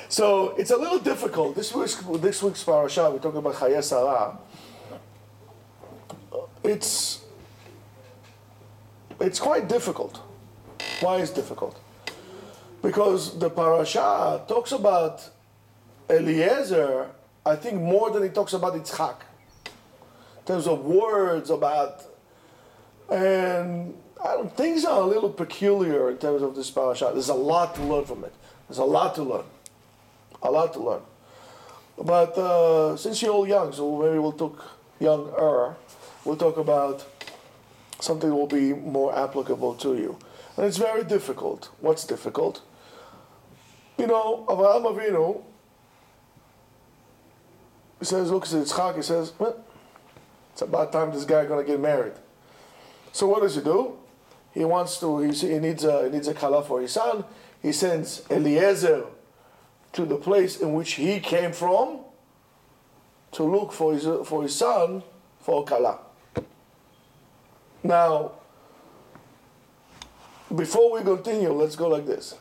So it's a little difficult. This week's parasha, we're talking about Chayei Sarah. It's quite difficult. Why is it difficult? Because the parasha talks about Eliezer, I think, more than it talks about Yitzchak. In terms of words about, and things are a little peculiar in terms of this parasha. There's a lot to learn from it. There's a lot to learn. A lot to learn. But since you're all young, so maybe we'll talk we'll talk about something that will be more applicable to you. And it's very difficult. What's difficult? Avraham Avinu, he says, look, it's Yitzchak, he says, well, it's about time this guy going to get married. So what does he do? He needs a kala for his son. He sends Eliezer to the place in which he came from to look for his son for a kala. Now, before we continue, let's go like this.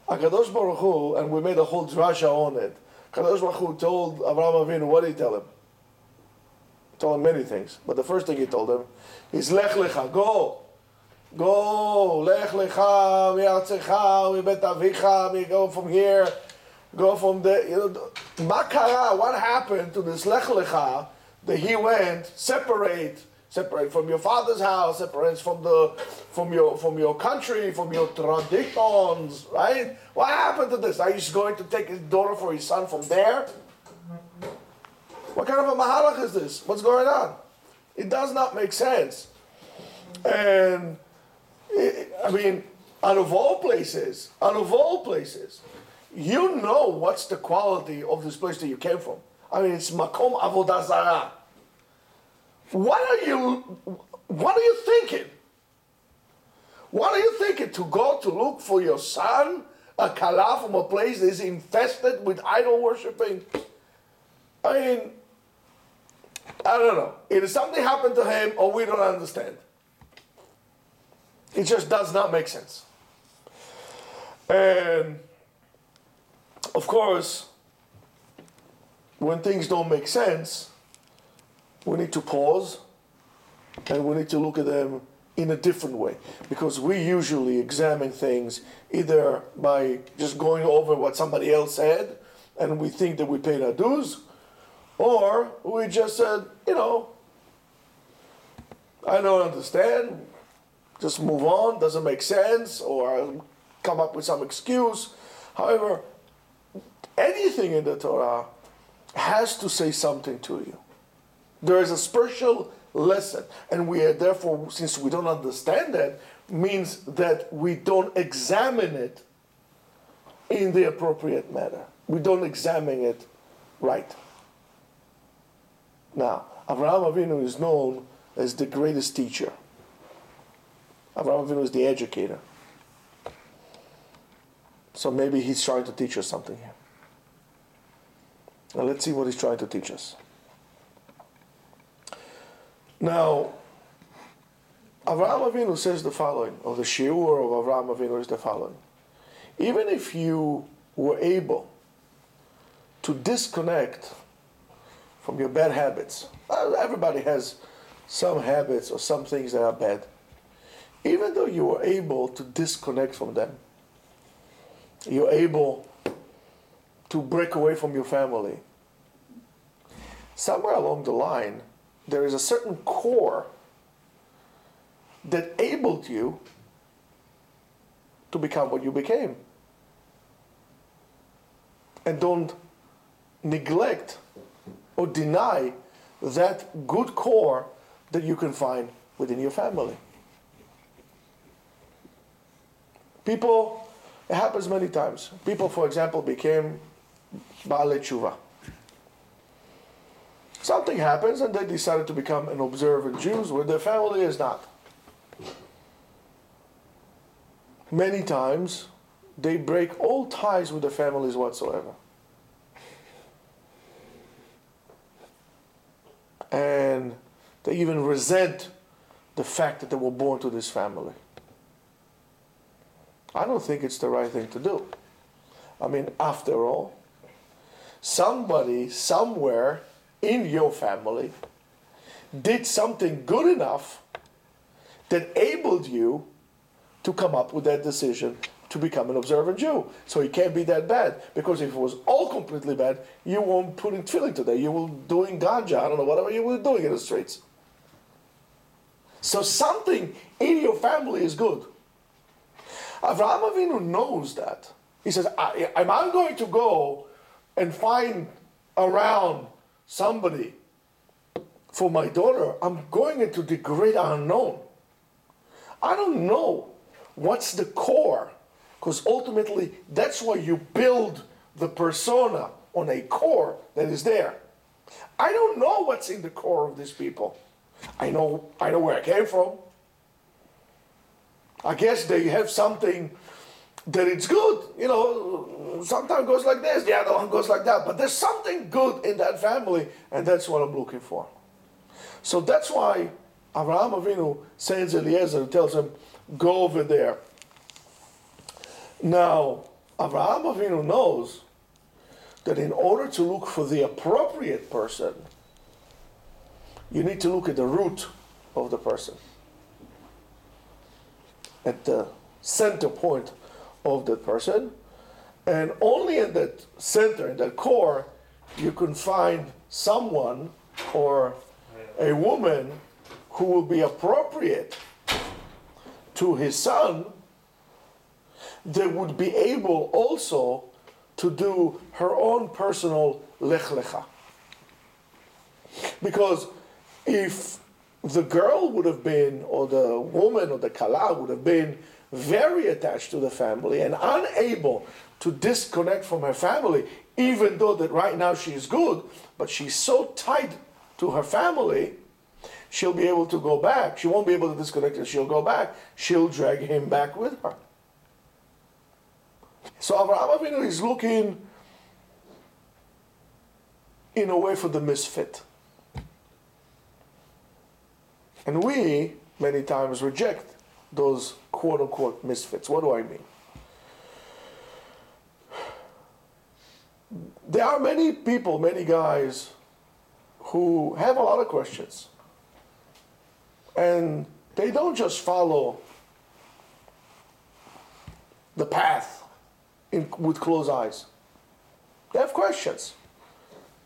HaKadosh Baruch Hu, and we made a whole drasha on it, HaKadosh Baruch Hu told Avraham Avinu, what did he tell him? He told him many things, but the first thing he told him is, Lech Lecha, go, Lech Lecha, mi'artzecha, mi'bet avicha, go from here, go from there. Ma kara, what happened to this Lech Lecha that he went, separate from your father's house, separate from your country, from your traditions, right? What happened to this? Are you going to take his daughter for his son from there? What kind of a mahalach is this? What's going on? It does not make sense. And out of all places, you know what's the quality of this place that you came from. It's makom avodah zarah. What are you thinking? What are you thinking? To go to look for your son, a kala, from a place that is infested with idol worshipping? I don't know. Either something happened to him or we don't understand. It just does not make sense. And of course, when things don't make sense, we need to pause and we need to look at them in a different way, because we usually examine things either by just going over what somebody else said and we think that we paid our dues, or we just said, I don't understand, just move on, doesn't make sense, or come up with some excuse. However, anything in the Torah has to say something to you. There is a spiritual lesson, and we are therefore, since we don't understand that, means that we don't examine it in the appropriate manner. We don't examine it right. Now, Avraham Avinu is known as the greatest teacher. Avraham Avinu is the educator. So maybe he's trying to teach us something here. Now let's see what he's trying to teach us. Now, Avraham Avinu says the following, or the shiur of Avraham Avinu is the following. Even if you were able to disconnect from your bad habits, everybody has some habits or some things that are bad. Even though you were able to disconnect from them, you're able to break away from your family, somewhere along the line, there is a certain core that enabled you to become what you became. And don't neglect or deny that good core that you can find within your family. People, it happens many times. People, for example, became Baalei Tshuva. Something happens and they decided to become an observant Jews where their family is not. Many times they break all ties with their families whatsoever. And they even resent the fact that they were born to this family. I don't think it's the right thing to do. I mean, after all, somebody somewhere in your family did something good enough that enabled you to come up with that decision to become an observant Jew. So it can't be that bad, because if it was all completely bad, you won't put in tefillin today. You were doing ganja, I don't know, whatever you were doing in the streets. So something in your family is good. Avraham Avinu knows that. He says, am I going to go and find around somebody for my daughter? I'm going into the great unknown. I don't know what's the core, because ultimately that's why you build the persona on a core that is there. I don't know what's in the core of these people. I know where I came from. I guess they have something that it's good. You know, sometimes it goes like this, the other one goes like that. But there's something good in that family, and that's what I'm looking for. So that's why Avraham Avinu sends Eliezer and tells him, go over there. Now, Avraham Avinu knows that in order to look for the appropriate person, you need to look at the root of the person, at the center point of that person, and only in that center, in that core, you can find someone or a woman who will be appropriate to his son, that would be able also to do her own personal lech lecha. Because if the girl would have been, or the woman or the kala would have been very attached to the family and unable to disconnect from her family, even though that right now she is good, but she's so tied to her family, she'll be able to go back. She won't be able to disconnect and she'll go back. She'll drag him back with her. So Avraham Avinu is looking in a way for the misfit. And we, many times, reject those quote-unquote misfits. What do I mean? There are many people, many guys, who have a lot of questions. And they don't just follow the path with closed eyes. They have questions.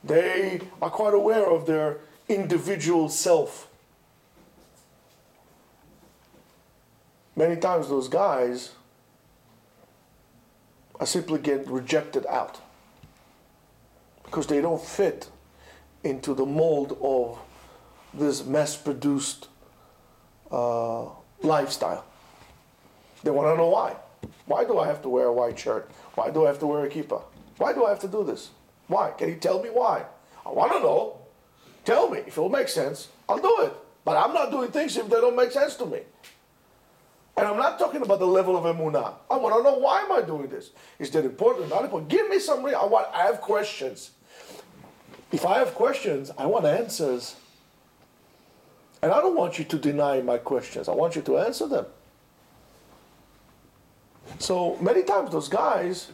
They are quite aware of their individual self. Many times those guys are simply get rejected out because they don't fit into the mold of this mass-produced lifestyle. They want to know why. Why do I have to wear a white shirt? Why do I have to wear a kippah? Why do I have to do this? Why? Can you tell me why? I want to know. Tell me. If it will make sense, I'll do it. But I'm not doing things if they don't make sense to me. And I'm not talking about the level of emunah. I want to know, why am I doing this? Is that important? Not important? Give me some reason. I have questions. If I have questions, I want answers. And I don't want you to deny my questions. I want you to answer them. So many times those guys,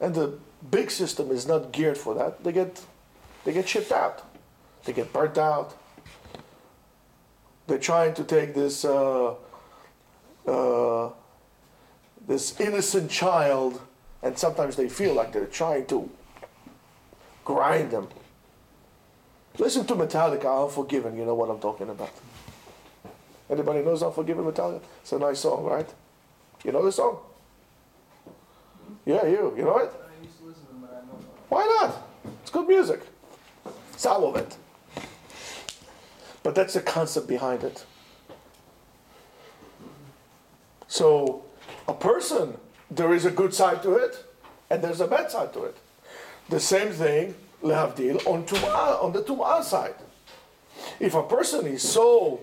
and the big system is not geared for that, they get shipped out. They get burnt out. They're trying to take this this innocent child, and sometimes they feel like they're trying to grind them. Listen to Metallica, Unforgiven, you know what I'm talking about. Anybody knows Unforgiven, Metallica? It's a nice song, right? You know the song? Yeah, you know it? I used to listen to them, but I don't know. Why not? It's good music. Some of it. But that's the concept behind it. So, a person, there is a good side to it, and there's a bad side to it. The same thing, lehavdil, on the tum'ah side. If a person is so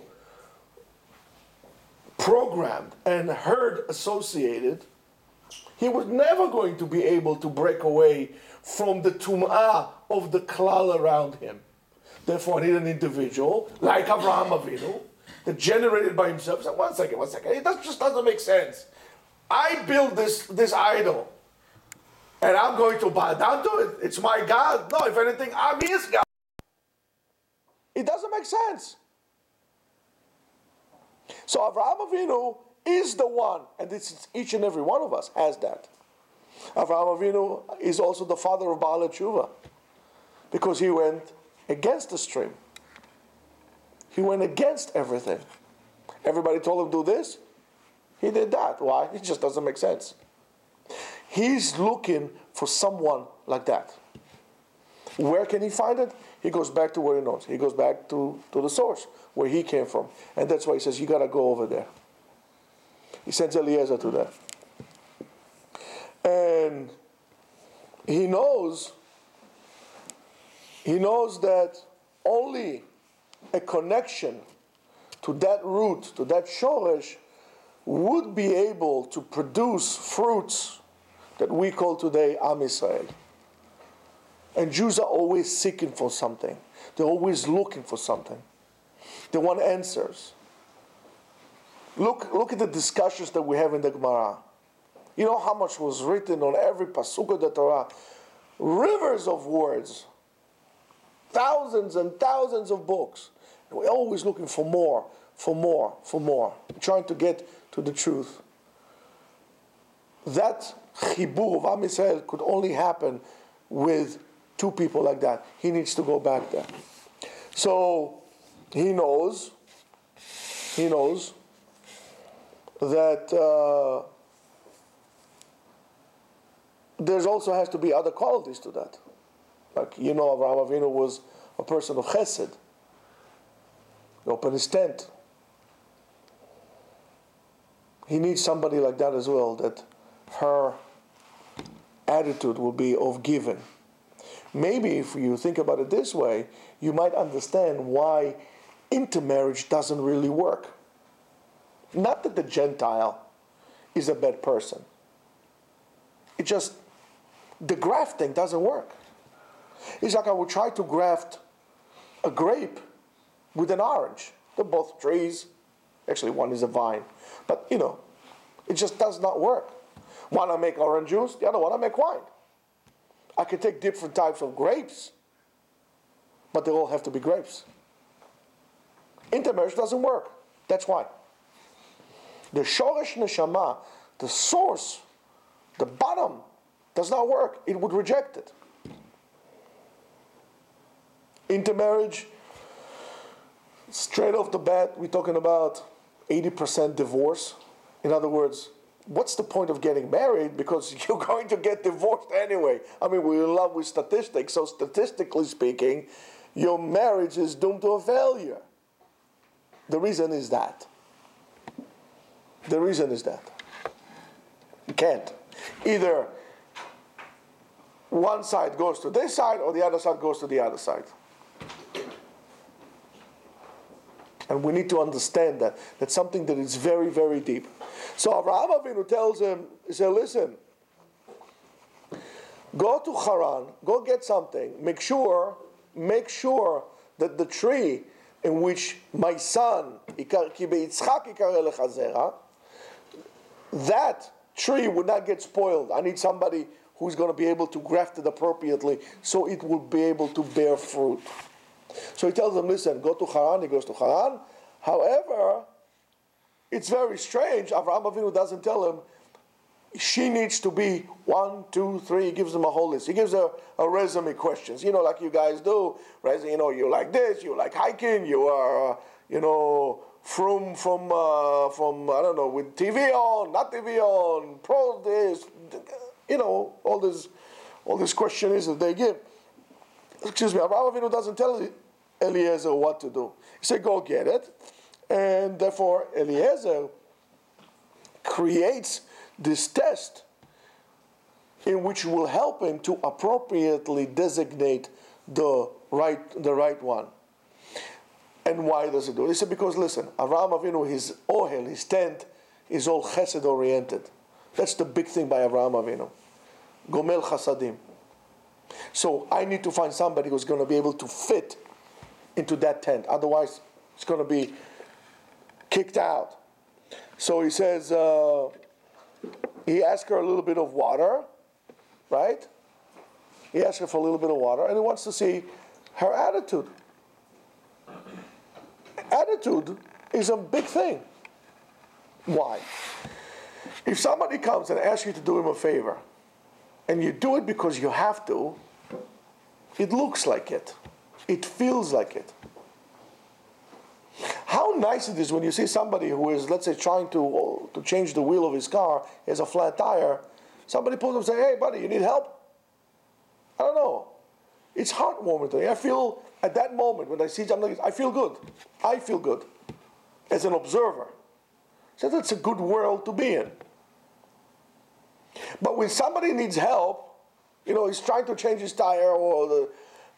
programmed and herd associated, he was never going to be able to break away from the tum'ah of the klal around him. Therefore, I need an individual, like Avraham Avinu, that generated by himself. So, one second. It just doesn't make sense. I built this idol. And I'm going to bow down to it. It's my God. No, if anything, I'm his God. It doesn't make sense. So Avraham Avinu is the one, and each and every one of us has that. Avraham Avinu is also the father of Baal Tshuva, because he went against the stream. He went against everything. Everybody told him do this, he did that. Why? It just doesn't make sense. He's looking for someone like that. Where can he find it? He goes back to where he knows. He goes back to the source, where he came from. And that's why he says, you got to go over there. He sends Eliezer to that. And he knows that only a connection to that root, to that shoresh, would be able to produce fruits that we call today Am Yisrael. And Jews are always seeking for something. They're always looking for something. They want answers. Look at the discussions that we have in the Gemara. You know how much was written on every pasuk of the Torah? Rivers of words. Thousands and thousands of books. And we're always looking for more, trying to get to the truth. That chibur of Am Yisrael could only happen with two people like that. He needs to go back there. So he knows that there's also has to be other qualities to that. Like, Avraham Avinu was a person of chesed. He opened his tent. He needs somebody like that as well, that her attitude will be of giving. Maybe if you think about it this way, you might understand why intermarriage doesn't really work. Not that the Gentile is a bad person. It just, the grafting doesn't work. It's like I would try to graft a grape with an orange. They're both trees. Actually, one is a vine. But, it just does not work. One I make orange juice, the other one I make wine. I can take different types of grapes, but they all have to be grapes. Intermarriage doesn't work. That's why. The shoresh neshama, the source, the bottom, does not work. It would reject it. Intermarriage, straight off the bat, we're talking about 80% divorce. In other words, what's the point of getting married? Because you're going to get divorced anyway. I mean, we're in love with statistics, so statistically speaking, your marriage is doomed to a failure. The reason is that. You can't. Either one side goes to this side or the other side goes to the other side. And we need to understand that. That's something that is very, very deep. So Avraham Avinu tells him, he said, listen, go to Haran, go get something. Make sure that the tree in which my son, that tree would not get spoiled. I need somebody who's going to be able to graft it appropriately so it will be able to bear fruit. So he tells them, listen, go to Haran. He goes to Haran. However, it's very strange. Avraham Avinu doesn't tell him she needs to be 1, 2, 3. He gives them a whole list. He gives her a resume questions. Like you guys do. You like this. You like hiking. You are, from I don't know, with TV on, not TV on, pro this. All these questions that they give. Excuse me. Avraham Avinu doesn't tell Eliezer what to do. He said, go get it. And therefore, Eliezer creates this test in which will help him to appropriately designate the right one. And why does it do it? He said, because listen, Avraham Avinu, his ohel, his tent, is all chesed oriented. That's the big thing by Avraham Avinu. Gomel chasadim. So I need to find somebody who's going to be able to fit into that tent. Otherwise, it's going to be kicked out. So he says, he asked her a little bit of water, right? He asks her for a little bit of water, and he wants to see her attitude. Attitude is a big thing. Why? If somebody comes and asks you to do him a favor, and you do it because you have to, it looks like it. It feels like it. How nice it is when you see somebody who is, let's say, trying to change the wheel of his car, he has a flat tire, somebody pulls up and says, hey buddy, you need help? I don't know. It's heartwarming to me. I feel, at that moment, when I see something, I feel good. I feel good. As an observer. So that's a good world to be in. But when somebody needs help, he's trying to change his tire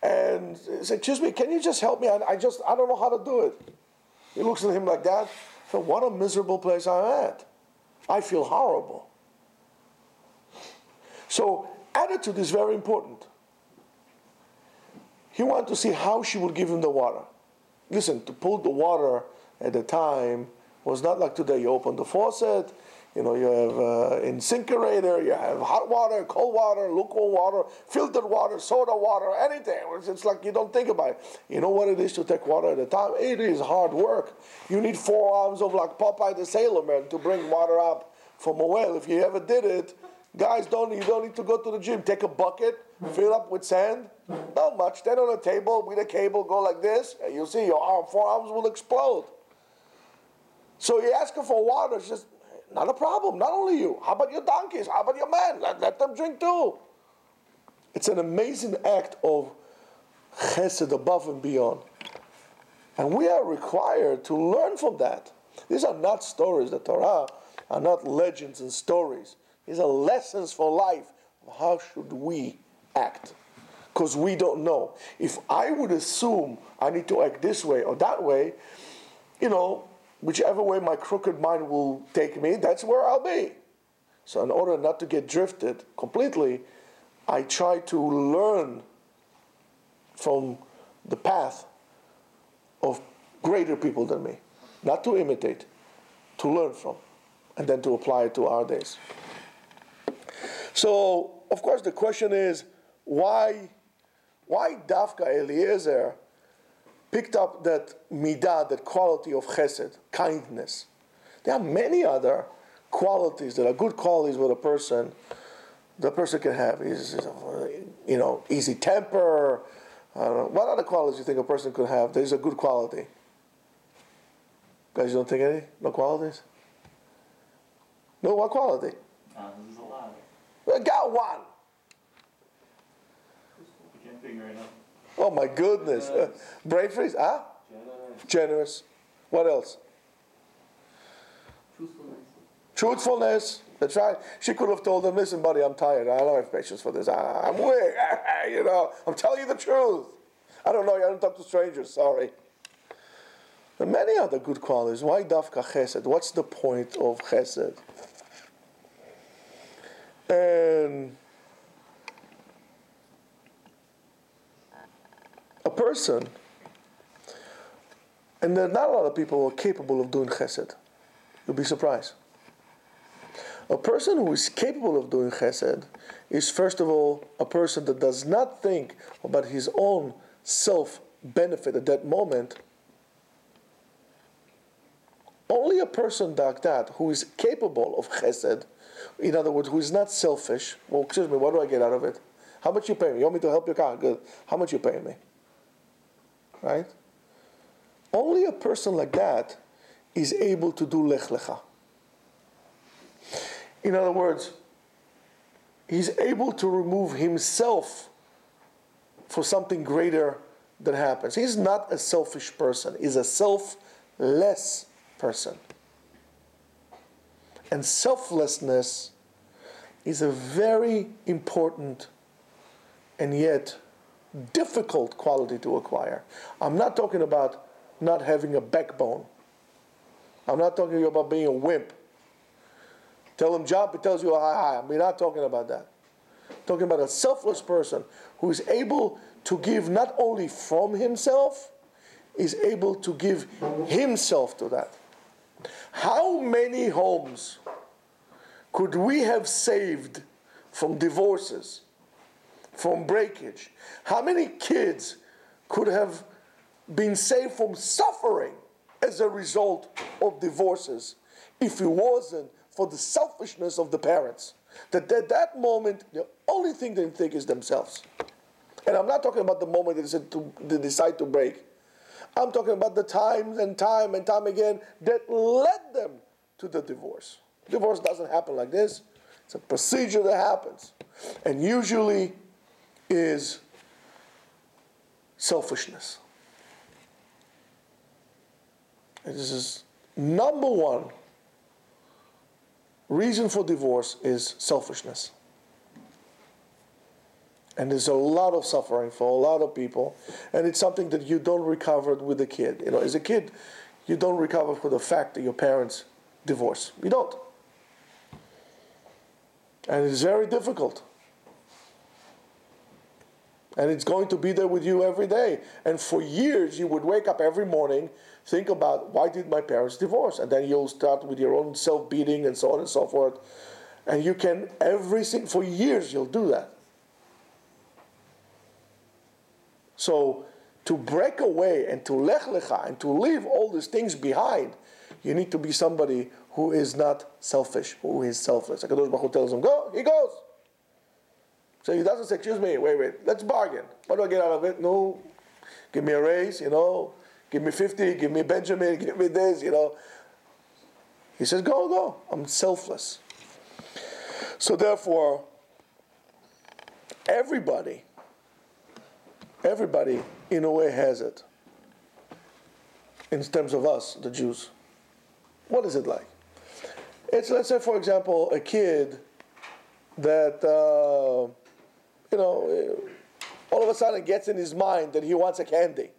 and says, excuse me, can you just help me? I don't know how to do it. He looks at him like that. So what a miserable place I'm at. I feel horrible. So attitude is very important. He wanted to see how she would give him the water. Listen, to pull the water at the time was not like today. You open the faucet, you have incinerator, you have hot water, cold water, lukewarm water, filtered water, soda water, anything. It's like you don't think about it. You know what it is to take water at a time? It is hard work. You need 4 arms of like Popeye the Sailor Man to bring water up from a well. If you ever did it, guys, you don't need to go to the gym. Take a bucket, fill up with sand. Not much. Stand on a table with a cable, go like this, and you'll see your 4 arms will explode. So you ask her for water, it's just not a problem. Not only you. How about your donkeys? How about your men? Let them drink too. It's an amazing act of chesed above and beyond. And we are required to learn from that. These are not stories. The Torah are not legends and stories. These are lessons for life. How should we act? Because we don't know. If I would assume I need to act this way or that way, whichever way my crooked mind will take me, that's where I'll be. So in order not to get drifted completely, I try to learn from the path of greater people than me. Not to imitate, to learn from, and then to apply it to our days. So, of course, the question is, why Dafka Eliezer picked up that midah, that quality of chesed, kindness? There are many other qualities that are good qualities with the person can have. Easy temper. What other qualities do you think a person could have that is a good quality? Guys, you don't think any? No qualities? No, what quality? There's a lot. I got one. You can't figure it out. Oh my goodness. Brain freeze, huh? Generous. What else? Truthfulness. That's right. She could have told him, listen, buddy, I'm tired. I don't have patience for this. I'm weak. I'm telling you the truth. I don't know. I don't talk to strangers. Sorry. There are many other good qualities. Why dafka chesed? What's the point of chesed? And a person, and there are not a lot of people who are capable of doing chesed. You'll be surprised. A person who is capable of doing chesed is, first of all, a person that does not think about his own self-benefit at that moment. Only a person like that who is capable of chesed, in other words, who is not selfish. Well, excuse me, what do I get out of it? How much you pay me? You want me to help your car? Good. How much you paying me? Right? Only a person like that is able to do lech lecha. In other words, he's able to remove himself for something greater that happens. He's not a selfish person. He's a selfless person. And selflessness is a very important and yet difficult quality to acquire. I'm not talking about not having a backbone. I'm not talking about being a wimp. Tell him jump, he tells you hi. We're not talking about that. I'm talking about a selfless person who is able to give not only from himself, is able to give himself to that. How many homes could we have saved from divorces, from breakage? How many kids could have been saved from suffering as a result of divorces if it wasn't for the selfishness of the parents? That at that moment, the only thing they think is themselves. And I'm not talking about the moment they decide to break. I'm talking about the times and time again that led them to the divorce. Divorce doesn't happen like this. It's a procedure that happens. And usually is selfishness. And this is number one reason for divorce is selfishness. And there's a lot of suffering for a lot of people. And it's something that you don't recover with a kid. You know, as a kid, you don't recover for the fact that your parents divorce. You don't. And it's very difficult. And it's going to be there with you every day. And for years, you would wake up every morning, think about, why did my parents divorce? And then you'll start with your own self-beating and so on and so forth. And you can, for years, you'll do that. So to break away and to lech lecha and to leave all these things behind, you need to be somebody who is not selfish, who is selfless. HaKadosh Baruch Hu tells him, go, he goes. So he doesn't say, excuse me, wait, let's bargain. What do I get out of it? No, give me a raise, give me 50, give me Benjamin, give me this, He says, go, I'm selfless. So therefore, everybody in a way has it. In terms of us, the Jews. What is it like? It's, let's say, for example, a kid that, all of a sudden gets in his mind that he wants a candy.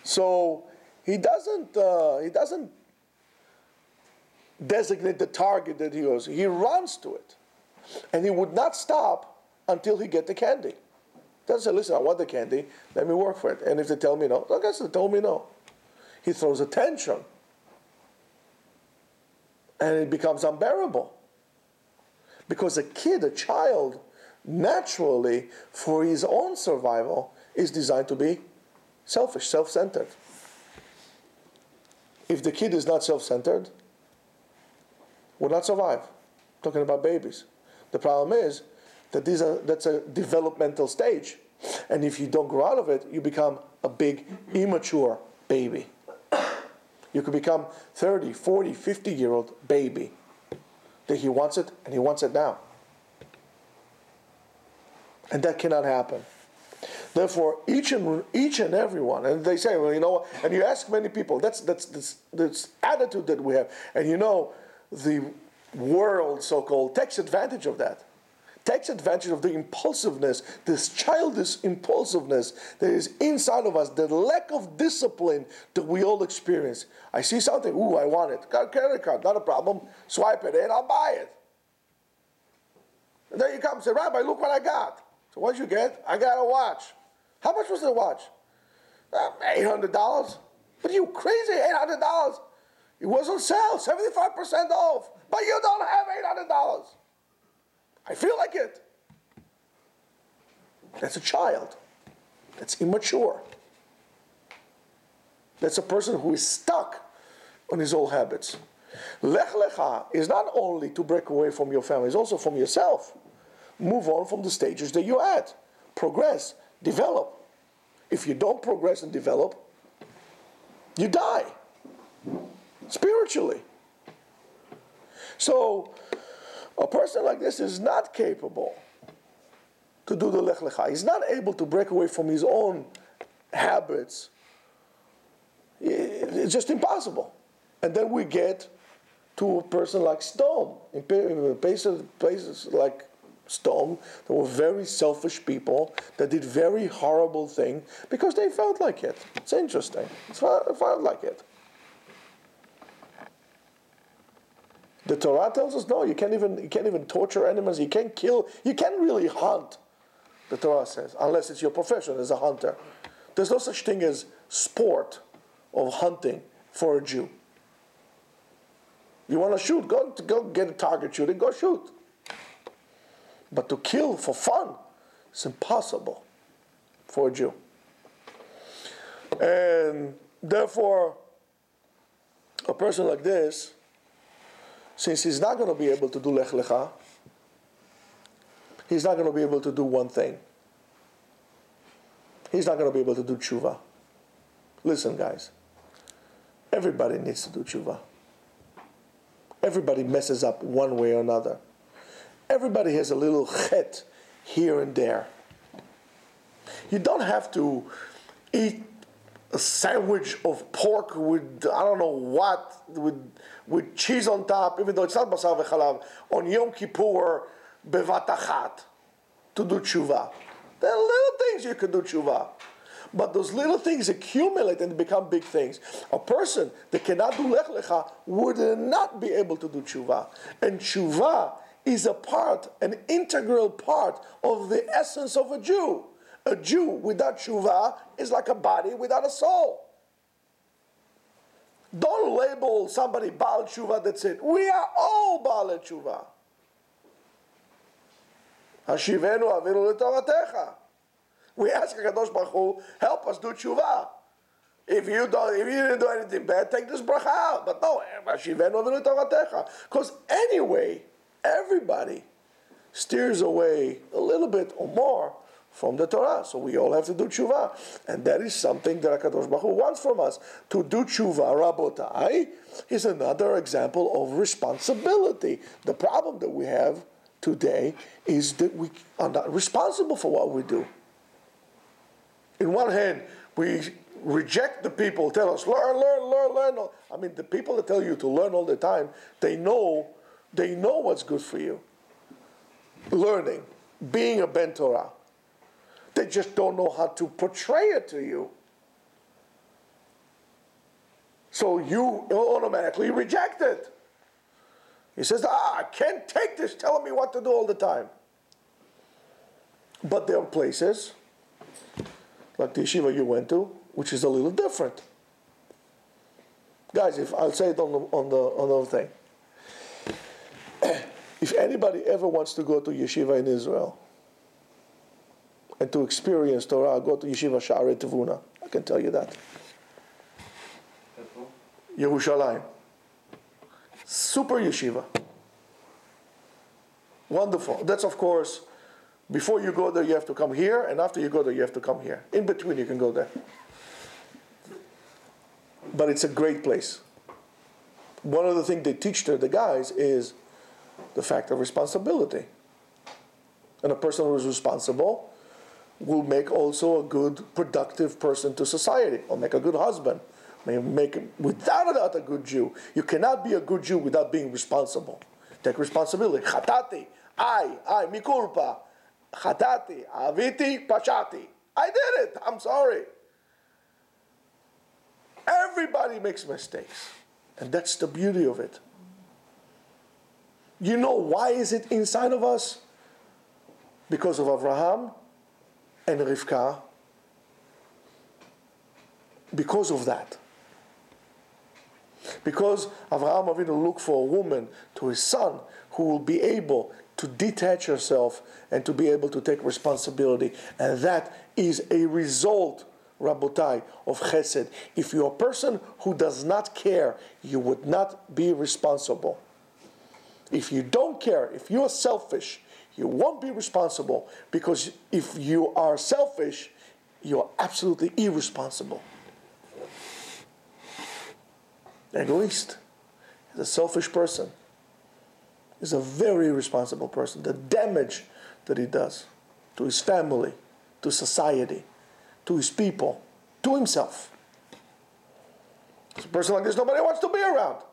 So he doesn't designate the target that he goes. He runs to it. And he would not stop until he get the candy. Doesn't say, listen, I want the candy, let me work for it. And if they tell me no, I guess they told me no. He throws a tantrum. And it becomes unbearable. Because a child, naturally, for his own survival, is designed to be selfish, self-centered. If the kid is not self-centered, will not survive. I'm talking about babies. The problem is that that's a developmental stage. And if you don't grow out of it, you become a big, immature baby. You could become 30, 40, 50-year-old baby. That he wants it, and he wants it now. And that cannot happen. Therefore, each and every one, and they say, well, and you ask many people, that's this attitude that we have. And the world, so-called, takes advantage of that. Takes advantage of the impulsiveness, this childish impulsiveness that is inside of us, the lack of discipline that we all experience. I see something, I want it. Got a credit card, not a problem. Swipe it in, I'll buy it. And then you come and say, Rabbi, look what I got. So what'd you get? I got a watch. How much was the watch? $800. But you crazy, $800. It was on sale, 75% off. But you don't have $800. I feel like it. That's a child. That's immature. That's a person who is stuck on his old habits. Lech lecha is not only to break away from your family, it's also from yourself. Move on from the stages that you're at. Progress, develop. If you don't progress and develop, you die. Spiritually. So, a person like this is not capable to do the lech lecha. He's not able to break away from his own habits. It's just impossible. And then we get to a person like Sodom. In places like Sodom, there were very selfish people that did very horrible things because they felt like it. It's interesting. It felt like it. The Torah tells us no. You can't even torture animals. You can't kill. You can't really hunt. The Torah says, unless it's your profession as a hunter. There's no such thing as sport of hunting for a Jew. You want to shoot? Go get a target shooting. Go shoot. But to kill for fun is impossible for a Jew. And therefore, a person like this, since he's not going to be able to do Lech Lecha, he's not going to be able to do one thing. He's not going to be able to do tshuva. Listen, guys. Everybody needs to do tshuva. Everybody messes up one way or another. Everybody has a little chet here and there. You don't have to eat a sandwich of pork with, I don't know what, with cheese on top, even though it's not basar v'chalav, on Yom Kippur, bevat achat, to do tshuva. There are little things you can do tshuva. But those little things accumulate and become big things. A person that cannot do Lech Lecha would not be able to do tshuva. And tshuva is a part, an integral part of the essence of a Jew. A Jew without tshuva is like a body without a soul. Don't label somebody Baal tshuva, that's it. We are all Baal tshuva. Hashivenu avinu l'toratecha. We ask HaKadosh Baruch Hu, help us do tshuva. If you didn't do anything bad, take this bracha out. But no, Hashivenu avinu l'toratecha. Because anyway, everybody steers away a little bit or more from the Torah. So we all have to do tshuva. And that is something that HaKadosh Baruch Hu wants from us. To do tshuva, Rabotai, is another example of responsibility. The problem that we have today is that we are not responsible for what we do. In one hand, we reject the people, tell us, learn. I mean, the people that tell you to learn all the time, they know what's good for you. Learning, being a Ben Torah. They just don't know how to portray it to you. So you automatically reject it. He says, I can't take this telling me what to do all the time. But there are places, like the yeshiva you went to, which is a little different. Guys, if I'll say it on the thing. If anybody ever wants to go to yeshiva in Israel and to experience Torah, go to yeshiva Sha'arei Tevuna. I can tell you that. Yerushalayim. Super yeshiva. Wonderful. That's, of course, before you go there, you have to come here, and after you go there, you have to come here. In between, you can go there. But it's a great place. One of the things they teach to the guys is the fact of responsibility. And a person who is responsible will make also a good, productive person to society, or make a good husband, may make, without a doubt, a good Jew. You cannot be a good Jew without being responsible. Take responsibility. Chatati, I, mi culpa. Chatati, aviti, pashati. I did it, I'm sorry. Everybody makes mistakes. And that's the beauty of it. You know why is it inside of us? Because of Abraham and Rivka. Because of that. Because Abraham Avinu looked for a woman to his son who will be able to detach herself and to be able to take responsibility. And that is a result, Rabotai, of chesed. If you're a person who does not care, you would not be responsible. If you don't care, if you're selfish, you won't be responsible, because if you are selfish, you're absolutely irresponsible. Egoist is a selfish person. Is a very irresponsible person. The damage that he does to his family, to society, to his people, to himself. It's a person like this nobody wants to be around.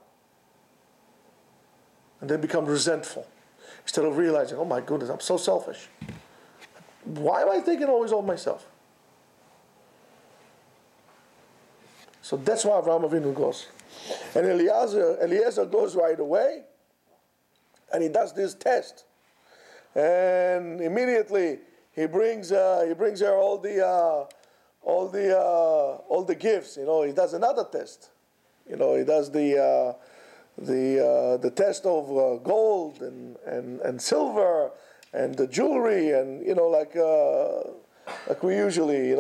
And then become resentful. Instead of realizing, oh my goodness, I'm so selfish. Why am I thinking always of myself? So that's why Avraham Avinu goes. And Eliezer goes right away, and he does this test. And immediately he brings her all the gifts. You know, he does another test. You know, he does the test of gold and silver and the jewelry, and like we usually,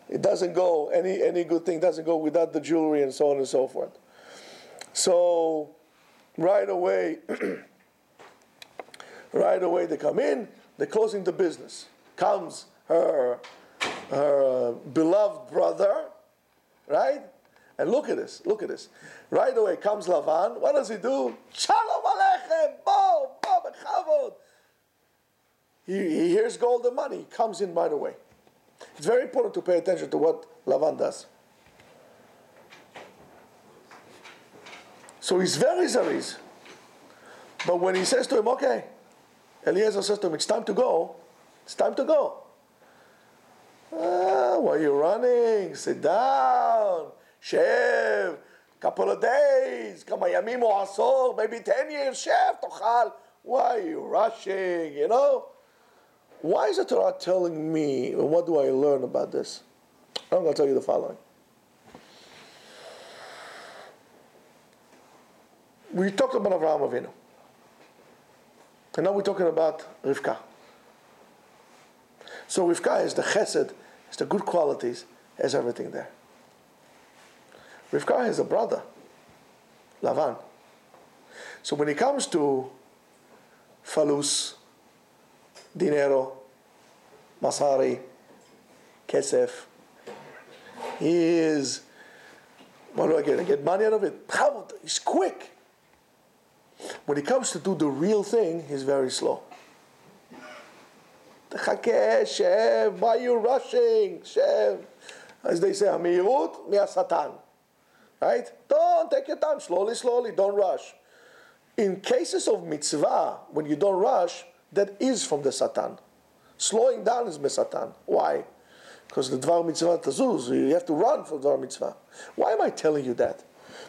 it doesn't go, any good thing doesn't go without the jewelry and so on and so forth. So right away they come in, they're closing the business. Comes her beloved brother, right? And look at this. Right away comes Lavan. What does he do? Shalom Aleichem, bo, bechavod. He hears gold and money. He comes in right away. It's very important to pay attention to what Lavan does. So he's very zariz. But when he says to him, okay, Eliezer says to him, it's time to go. Why are you running? Sit down. Shev. Couple of days. Kama yamim o asor. Maybe 10 years. Shev. Tochal. Why are you rushing? Why is the Torah telling me, and what do I learn about this? I'm going to tell you the following. We talked about Avraham Avinu. And now we're talking about Rivka. So Rivka is the chesed, has the good qualities, has everything there. Rivka has a brother, Lavan. So when it comes to falus, dinero, masari, kesef, he is, what do I get? I get money out of it. He's quick. When it comes to do the real thing, he's very slow. Shev, why are you rushing? Shev. As they say, Amirut mia Satan. Right? Don't take your time, slowly, don't rush. In cases of mitzvah, when you don't rush, that is from the Satan. Slowing down is Satan. Why? Because the Dvar Mitzvah tazuz, you have to run for Dvar Mitzvah. Why am I telling you that?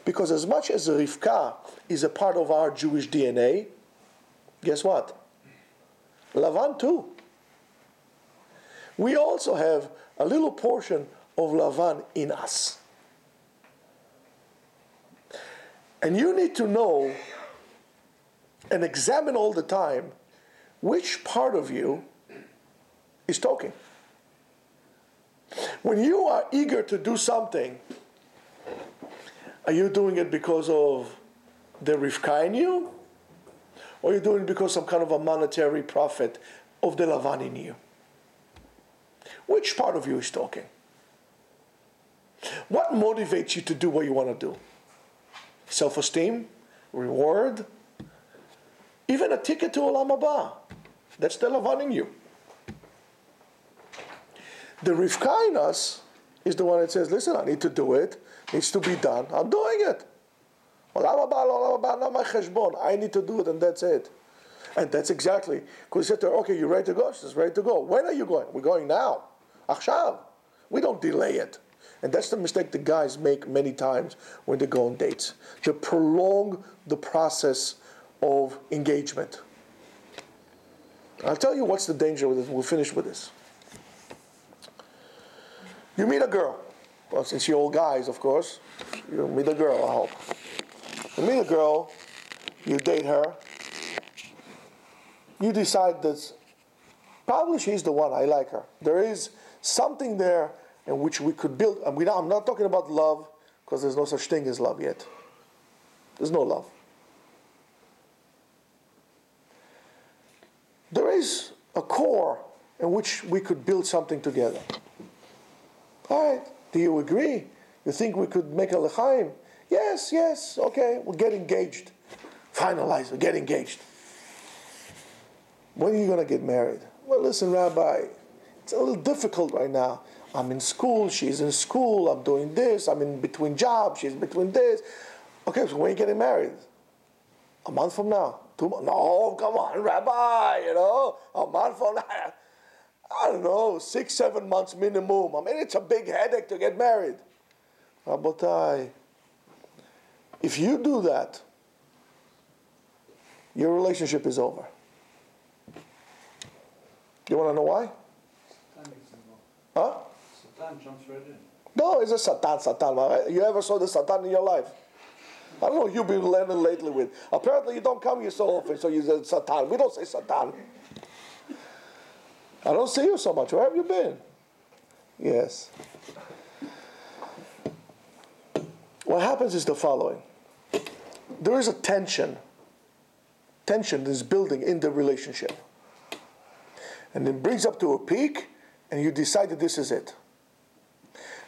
Because as much as Rivka is a part of our Jewish DNA, guess what? Lavan too. We also have a little portion of Lavan in us. And you need to know and examine all the time which part of you is talking. When you are eager to do something, are you doing it because of the Rivka in you? Or are you doing it because some kind of a monetary profit of the Lavan in you? Which part of you is talking? What motivates you to do what you want to do? Self-esteem? Reward? Even a ticket to Olam Haba. That's the Lavan in you. The Rivka in us is the one that says, listen, I need to do it. It needs to be done. I'm doing it. Olam Haba, not my cheshbon. I need to do it, and that's it. And that's exactly. Because he said to her, okay, you ready to go? She says, ready to go. When are you going? We're going now. Achshav. We don't delay it. And that's the mistake the guys make many times when they go on dates. They prolong the process of engagement. I'll tell you what's the danger with it. We'll finish with this. You meet a girl. Well, since you're all guys, of course, you meet a girl, I hope. You meet a girl, you date her, you decide that probably she's the one, I like her. There is something there in which we could build. I'm not talking about love, because there's no such thing as love yet. There's no love. There is a core in which we could build something together. All right, do you agree? You think we could make a l'chaim? Yes, okay, we'll get engaged. Finalize, we'll get engaged. When are you going to get married? Well, listen, Rabbi, it's a little difficult right now. I'm in school, she's in school, I'm doing this, I'm in between jobs, she's between this. Okay, so when are you getting married? A month from now? 2 months? No, come on, Rabbi, a month from now. I don't know, 6-7 months minimum. I mean, it's a big headache to get married. Rabotai, if you do that, your relationship is over. You want to know why? Huh? Satan jumps right in. No, it's a Satan. You ever saw the Satan in your life? I don't know what you've been learning lately with. Apparently you don't come here so often, so you say Satan. We don't say Satan. I don't see you so much. Where have you been? Yes. What happens is the following. There is a tension. Tension is building in the relationship. And it brings up to a peak, and you decide that this is it.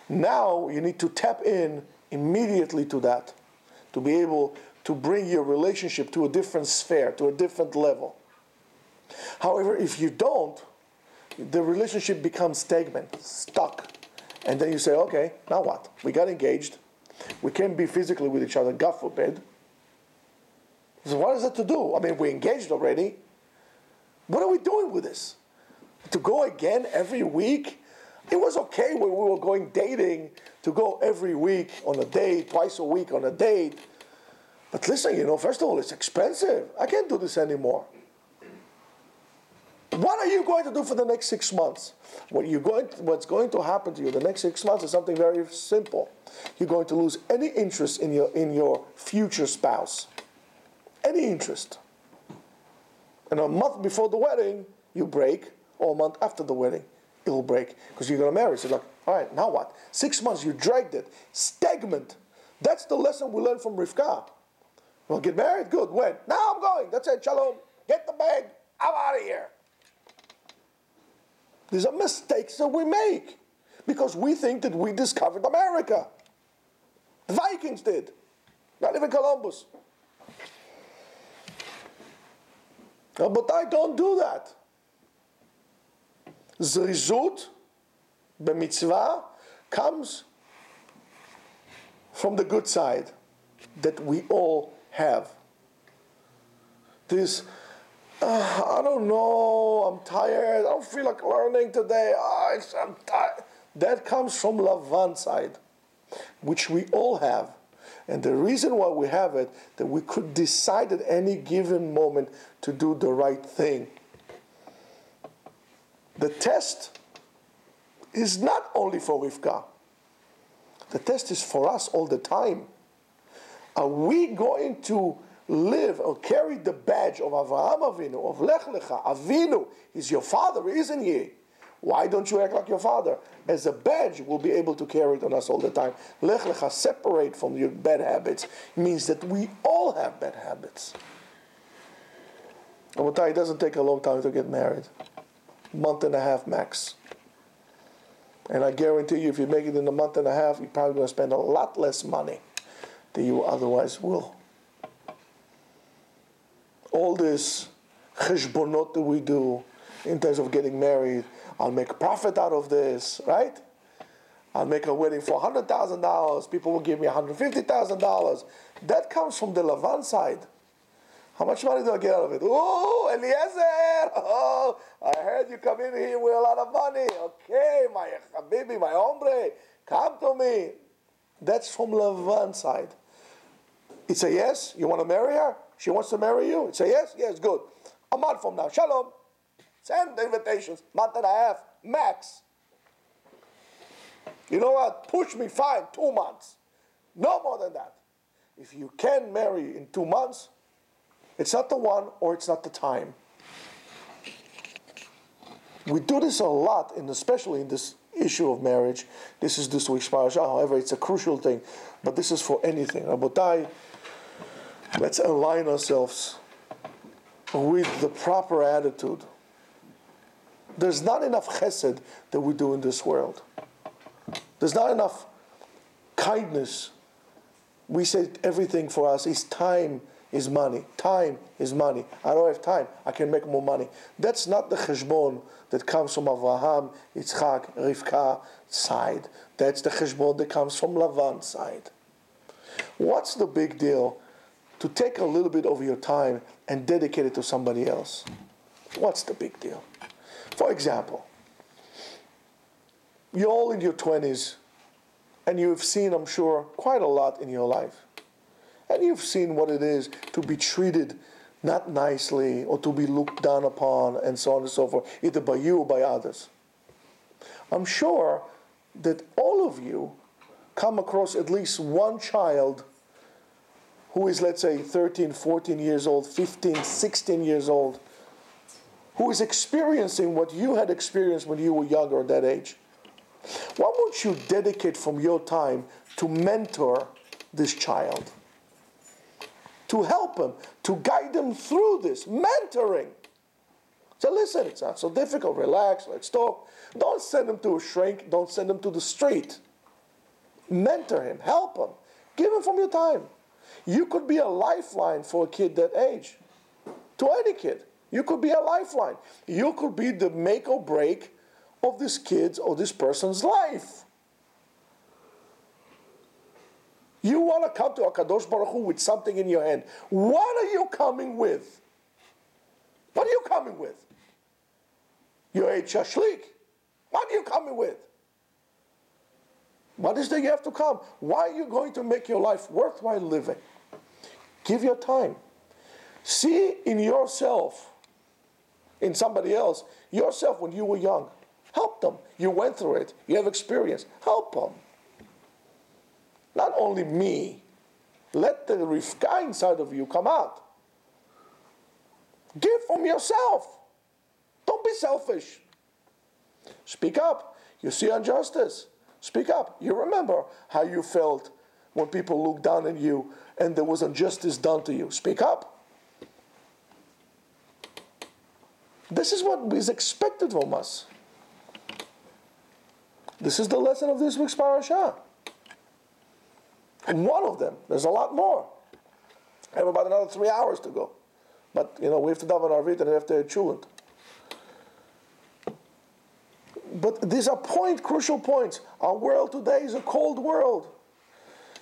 Now you need to tap in immediately to that, to be able to bring your relationship to a different sphere, to a different level. However, if you don't, the relationship becomes stagnant, stuck. And then you say, okay, now what? We got engaged. We can't be physically with each other, God forbid. So what is it to do? I mean, we engaged already. What are we doing with this? To go again every week? It was okay when we were going dating to go every week on a date, twice a week on a date. But listen, first of all, it's expensive. I can't do this anymore. What are you going to do for the next 6 months? What's going to happen to you the next 6 months is something very simple. You're going to lose any interest in your future spouse. Any interest. And a month before the wedding, you break, or a month after the wedding, it'll break. Because you're going to marry. So it's like, all right, now what? 6 months, you dragged it. Stagnant. That's the lesson we learned from Rivka. Well, get married? Good. When? Now I'm going. That's it. Shalom. Get the bag. I'm out of here. These are mistakes that we make because we think that we discovered America. The Vikings did. Not even Columbus. But I don't do that. Zrizut b'mitzvah comes from the good side that we all have. This, I don't know, I'm tired, I don't feel like learning today, I'm tired. That comes from Lavan side, which we all have. And the reason why we have it, that we could decide at any given moment to do the right thing. The test is not only for Rivka. The test is for us all the time. Are we going to live or carry the badge of Avraham Avinu, of Lech Lecha? Avinu is your father, isn't he? Why don't you act like your father? As a badge, we'll be able to carry it on us all the time. Lech Lecha, separate from your bad habits, means that we all have bad habits. Rabotai, it doesn't take a long time to get married. Month and a half max. And I guarantee you, if you make it in a month and a half, you're probably going to spend a lot less money than you otherwise will. All this cheshbonot that we do in terms of getting married, I'll make a profit out of this, right? I'll make a wedding for $100,000. People will give me $150,000. That comes from the Lavan side. How much money do I get out of it? Oh, Eliezer! Oh, I heard you come in here with a lot of money. Okay, my habibi, my hombre, come to me. That's from Lavan side. It's a yes. You want to marry her? She wants to marry you? It's a yes? Yes, good. A month from now. Shalom. Send the invitations. Month and a half. Max. You know what? Push me, fine. 2 months. No more than that. If you can marry in 2 months, it's not the one or it's not the time. We do this a lot, especially in this issue of marriage. This is this week's parasha. However, it's a crucial thing. But this is for anything. Rabotai, let's align ourselves with the proper attitude. There's not enough chesed that we do in this world. There's not enough kindness. We say everything for us is time is money. Time is money. I don't have time. I can make more money. That's not the cheshbon that comes from Avraham, Yitzchak, Rivka side. That's the cheshbon that comes from Lavan side. What's the big deal to take a little bit of your time and dedicate it to somebody else? What's the big deal? For example, you're all in your 20s and you've seen, I'm sure, quite a lot in your life. And you've seen what it is to be treated not nicely or to be looked down upon and so on and so forth, either by you or by others. I'm sure that all of you come across at least one child who is, let's say, 13, 14 years old, 15, 16 years old, who is experiencing what you had experienced when you were younger at that age. Why won't you dedicate from your time to mentor this child? To help him, to guide him through this, mentoring. So listen, it's not so difficult, relax, let's talk. Don't send him to a shrink, don't send him to the street. Mentor him, help him, give him from your time. You could be a lifeline for a kid that age. To any kid, you could be a lifeline. You could be the make or break of this kid's or this person's life. You want to come to HaKadosh Baruch Hu with something in your hand. What are you coming with? What are you coming with? You ate shashlik. What are you coming with? What is there you have to come? Why are you going to make your life worthwhile living? Give your time. See in yourself, in somebody else, yourself when you were young. Help them. You went through it. You have experience. Help them. Not only me. Let the Rivka inside of you come out. Give from yourself. Don't be selfish. Speak up. You see injustice. Speak up. You remember how you felt when people looked down on you and there was injustice done to you. Speak up. This is what is expected from us. This is the lesson of this week's parasha. And one of them. There's a lot more. I have about another 3 hours to go. But, we have to daven Arvit and have to chulent. But these are crucial points. Our world today is a cold world.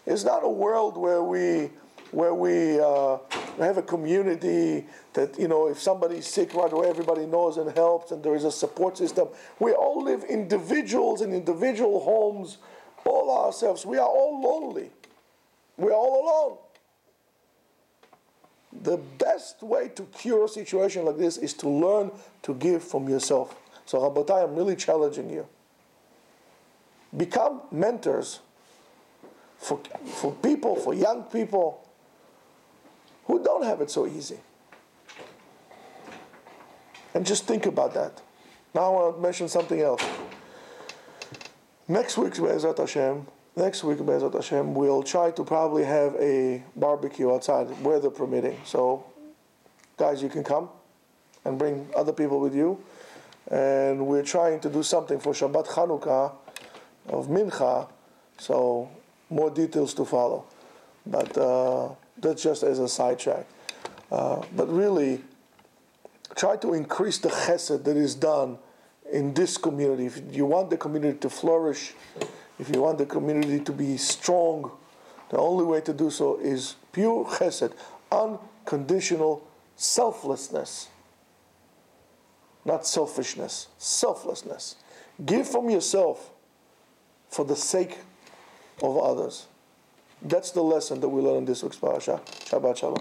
It's not a world where we have a community that, if somebody's sick right away, everybody knows and helps, and there is a support system. We all live individuals in individual homes, all ourselves. We are all lonely. We are all alone. The best way to cure a situation like this is to learn to give from yourself. So, Rabotai, I'm really challenging you. Become mentors for people, for young people who don't have it so easy. And just think about that. Now I want to mention something else. Next week, Be'ezrat Hashem, we'll try to probably have a barbecue outside, weather permitting. So, guys, you can come and bring other people with you. And we're trying to do something for Shabbat Chanukah of Mincha, so more details to follow. But that's just as a sidetrack. But really, try to increase the chesed that is done in this community. If you want the community to flourish, if you want the community to be strong, the only way to do so is pure chesed, unconditional selflessness. Not selfishness, selflessness. Give from yourself for the sake of others. That's the lesson that we learn in this week's parasha. Shabbat Shalom.